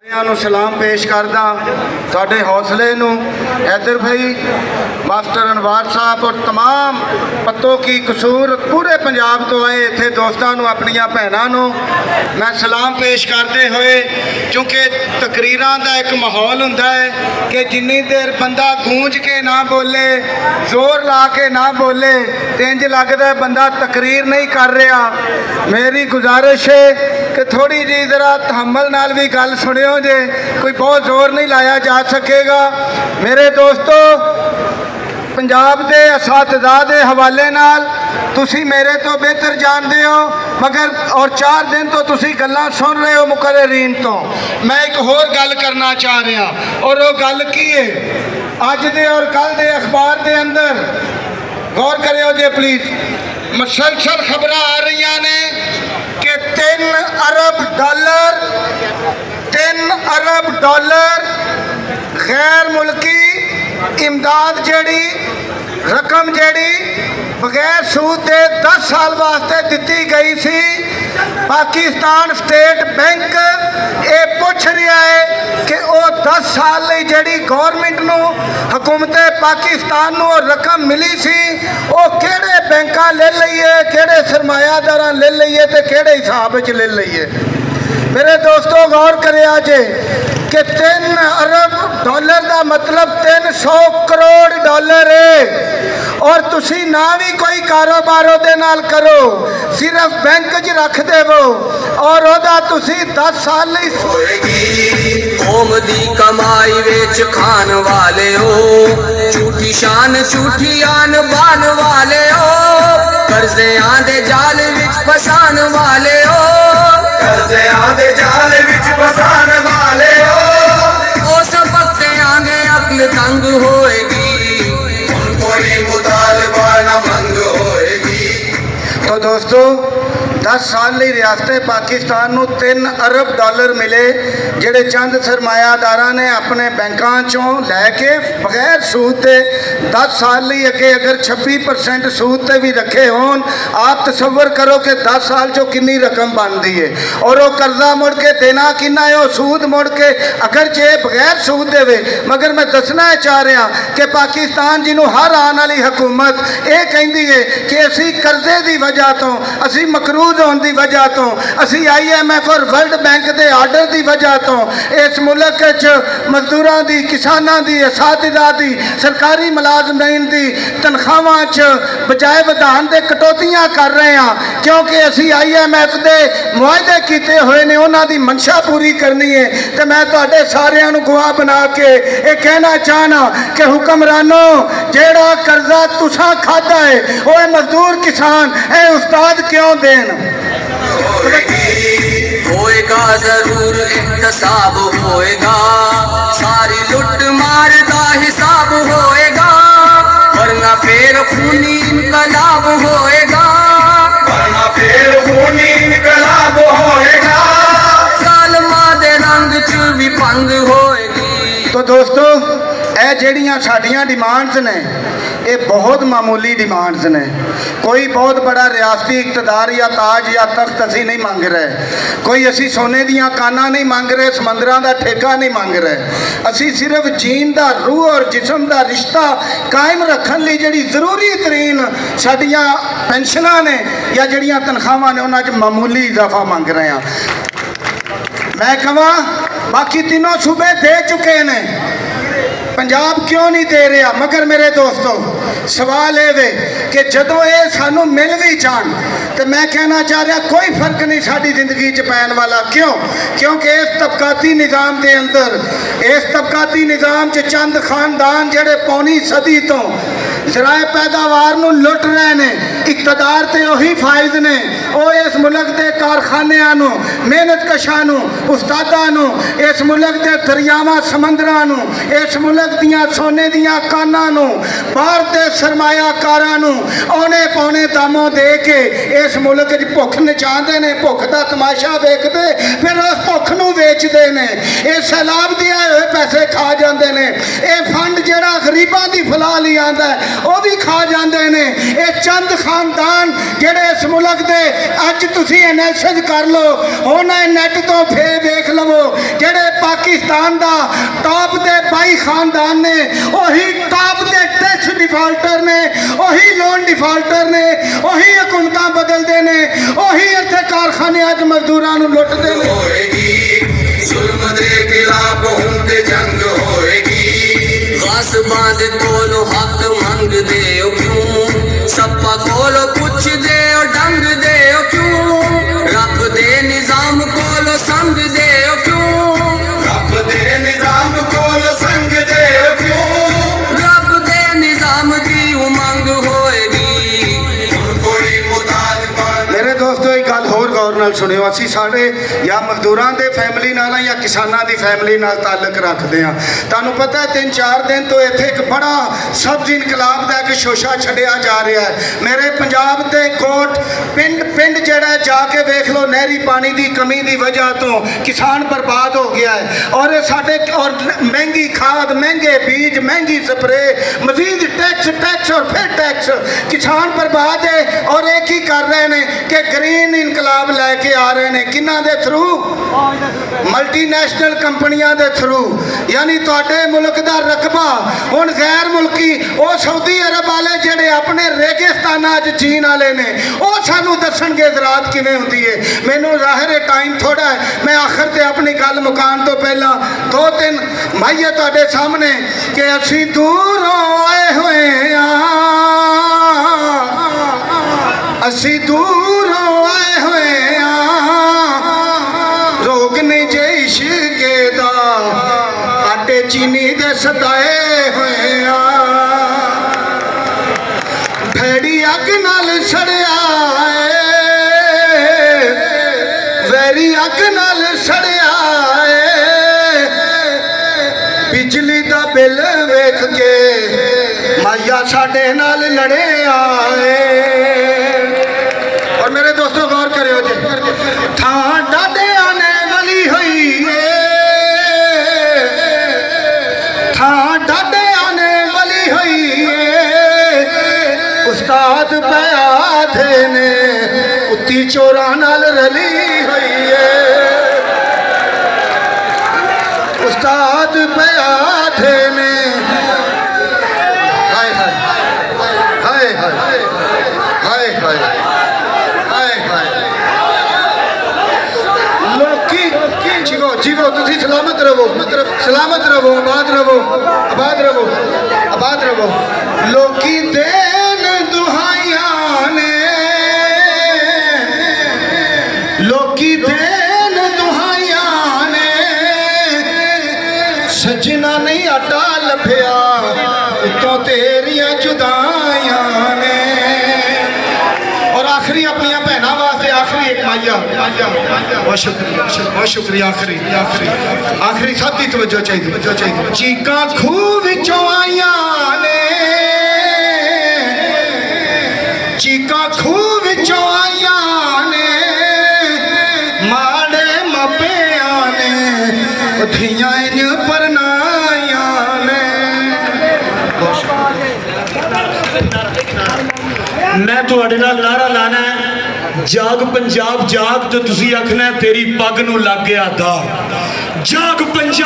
सलाम पेश करदा साडे हौसले नूं हैदर भाई मास्टर अनवार साहब और तमाम पत्तों की कसूर पूरे पंजाब तो आए इत्थे दोस्तां नूं अपनियां भैणां नूं मैं सलाम पेश करते हुए क्योंकि तकरीरां दा एक माहौल हुंदा है कि जिन्नी देर बंदा गूंज के ना बोले जोर ला के ना बोले तो इंज लगदा है बंदा तकरीर नहीं कर रहा। मेरी गुजारिश है कि थोड़ी जी जरा तहम्मल नाल भी गल सुनियो जे कोई बहुत जोर नहीं लाया जा सकेगा। मेरे दोस्तों पंजाब के असातिज़ा के हवाले नाल तुसी मेरे तो बेहतर जानते हो मगर और 4 दिन तो तुसी गल्लां सुन रहे हो मुकर्ररीन तो। मैं एक होर गल करना चाह रहा और वो गल की है अज दे और कल दे अखबार के अंदर गौर करियो जे प्लीज़। मुसलसल खबर आ रही ने कि 3 अरब डॉलर गैर मुल्की इमदाद जड़ी रकम जड़ी बगैर सूद के 10 साल वास्ते दी गई सी। पाकिस्तान स्टेट बैंक ये पूछ रहा है कि वो 10 साल ਲਈ ਜਿਹੜੀ गवर्नमेंट ਨੂੰ हुकूमत पाकिस्तान ਨੂੰ रकम मिली सी वो ਕਿਹੜੇ बैंकां ले लईए ਕਿਹੜੇ सरमायादारां ले लईए ते किहड़े हिसाब च ले लईए। मेरे दोस्तों गौर करिया जे कि 3 अरब डॉलर का मतलब 300 करोड़ डॉलर है और तुसी ना भी कोई कारोबार दे नाल करो सिर्फ बैंक च रख देवो और ओदा तुसी 10 साल कौम दी कमाई वेच खान वाले हो झूठी शान झूठी आन बान वाले हो कर्जे आंदे जाल विच फसान वाले हो कर्जे आंदे जाल विच फसान वाले हो ओ सब वक्ते आंदे अक्ल तंग होएगी कोई मुतालबा ना मंग होएगी। तो दोस्तों 10 साल ਲਈ रियासत पाकिस्तान ਨੂੰ 3 अरब डॉलर मिले ਜਿਹੜੇ चंद सरमायादारां ने अपने बैंकों चों लैके बगैर सूद के 10 साल ਲਈ अगे अगर 26% सूद ते भी रखे होन आप तसव्वुर करो कि 10 साल चो कितनी रकम बनती है और वो कर्जा मुड़ के देना कितना है वो सूद मुड़ के अगर जे बगैर सूद देवे। मगर मैं दसना चाह रहा कि पाकिस्तान जिन्हों हर आने वाली हुकूमत ये कहती है कि असी कर्जे की वजह तो असी मकरूज होने की वजह तो असी IMF और वर्ल्ड बैंक के आर्डर की वजह तो इस मुल्क मजदूरों की किसानों की असातिज़ा की सरकारी मुलाजमीन की तनख्वाहां च बजाय वधान के कटौतियां कर रहे हैं क्योंकि असी IMF के मुआहदे किए हुए ने उन्हों की मंशा पूरी करनी है। तो मैं तुहाडे सारियां नूं गवाह बना के ये कहना चाहना कि हुक्मरानों जेड़ा कर्जा तुसां खादा है वो मजदूर किसान है उस्ताद क्यों देन। होएगा जरूर इंतसाब होएगा सारी लुट मार का हिसाब होएगा वरना फिर खूनी इनकलाब होएगा वरना फिर खूनी इनकलाब होएगा सालमा दे रंग च भी भंग होएगी। तो दोस्तों ਇਹ ਜਿਹੜੀਆਂ ਸਾਡੀਆਂ डिमांड्स ने ये बहुत मामूली डिमांड्स ने कोई बहुत बड़ा रियासती इकतदार या ताज या तख्त असी नहीं मांग रहे कोई असी सोने दियां काना नहीं मांग रहे समंदरां दा ठेका नहीं मांग रहे असी सिर्फ जीन दा रूह और जिस्म दा रिश्ता कायम रखने लई जिहड़ी जरूरी तरीन साडियां पेंशनां ने या जिहड़ियां तनख्वाहां ने उन्हां च मामूली इजाफा मांग रहे हैं। मैं कहां बाकी तीनों सूबे दे चुके ने पंजाब क्यों नहीं दे रहा। मगर मेरे दोस्तों सवाल ये कि जदों ये सानू मिल भी जान तो मैं कहना चाह रहा कोई फर्क नहीं साड़ी जिंदगी च पैन वाला। क्यों? क्योंकि इस तबकाती निज़ाम के अंदर इस तबकाती निज़ाम च चंद खानदान जेडे पौनी सदी तो जराए पैदावार नूं लुट रहे ने इकतदार ते उही फायद ने वो इस मुल्क के कारखानियां नूं मेहनत कशां नूं उस्तादां नूं इस मुल्क के दरियावां समंदरां नूं इस मुल्क दियां सोने दियां कानां नूं बाहर के सरमायाकारां नूं औने पौने दामों दे के इस मुल्क च भुख नचाते हैं भुख का तमाशा वेखते फिर उस भुख नूं वेचते हैं ये सैलाब दिए हुए पैसे खा जाते हैं ये फंड जिहड़ा गरीबां दी फलाह लई आंदा है वो भी खा जाते हैं ये चंद खानदान जिहड़े इस मुल्क के अज तुसीं एनालिसिस कर लो हुण नैट तो फिर देख लवो जिहड़े पाकिस्तान दा टॉप दे 22 खानदान ने, वही टॉप दे टैक्स डिफाल्टर ने, वही लोन डिफाल्टर ने, वही हुकूमतां बदलते ने, वही इत्थे कारखाने अज मजदूरां नूं लुटदे ने। जुल्म दे खिलाफ हुंदे जंग होएगी, गासबां दे कोलों हक मंग दे क्यों, सप्पा कोलों पुछ दे डंग दे क्यों, रब दे निजाम कोलों संग दे क्यों, रब दे निजाम कोलों संग दे क्यों, रब दे निजाम दी उमंग होएगी। मेरे दोस्तों एक गल होर गौर नाल सुनियो, असी सारे या मजदूरां दे फैमिली नाल या किसानां दी फैमिली नाल ताल्लुक रखते हैं। तुहानूं पता है 3-4 दिन तो इत्थे एक बड़ा सब्ज इनकलाब दा एक शोशा छड्डिया जा रहा है। मेरे पंजाब दे कोट पिंड जिहड़ा जाके वेख लो, नहरी पानी की कमी की वजह तो किसान बर्बाद हो गया है। और साडे और महंगी खाद, महंगे बीज, महंगी स्प्रे, मजीद टैक्स और फिर टैक्स, किसान बर्बाद है। और एक ही कर रहे हैं कि ग्रीन इनकलाब लैके आ रहे हैं, किन्ना दे थ्रू, मल्टीनैशनल कंपनियां दे थ्रू। यानी तुहाडे मुल्क दा रकबा हुण गैर मुल्की वो सऊदी अरब वाले जिहड़े अपने रेगिस्तानां च जीण वाले ने, वो सानू दसणगे ज़राअत किवें हुंदी है। मैनूं ज़ाहिर है टाइम थोड़ा है, मैं आखिर ते अपनी गल मुकान तो पहला 2-3 भाईए तुहाडे सामने कि असीं दूरों आए हुए असी दूरों आए हुए रोग नहीं जे इश्के दा, आटे चीनी दे सताए हुए भेड़ी अग नाल सड़िया वैरी अग नाल सड़िया बिजली दा बिल वेख के माया साडे नाल लड़े आए। और मेरे दोस्तों गौर करियो जी, थां डाडे आने वाली हुई थां डाडे आने वाली हुई उस्ताद पया थे ने कुत्ती चोरा नाल रली हुई उस्ताद पया थे ने। हाय हाय हाय हाय हाय जीवो तुसी सलामत रहो, आबाद रहो, आबाद रहो, आबाद रहो। लोकी देन दुहाइयां ने, लोकी देन दुहाइयां ने, सजना नहीं आटा लभया उतों तेरियां जुदाइयां ने। और आखिरी अपनी भैनों वास्ते आखिरी एक माइया, बहुत शुक्रिया, बहुत शुक्रिया। आखिरी सब की तवज्जो चाहिए। चीका खूह विचों आईयां ने, चीका खूह विचों आईयां ने, माड़े मापियां ने धियां इन परनाइयां ने। मैं तुहाडे नाल नारा लाना है, जाग पंजाब जाग, तो तुसी आखना तेरी पग नूं लग गया दाग। जाग पंजाब।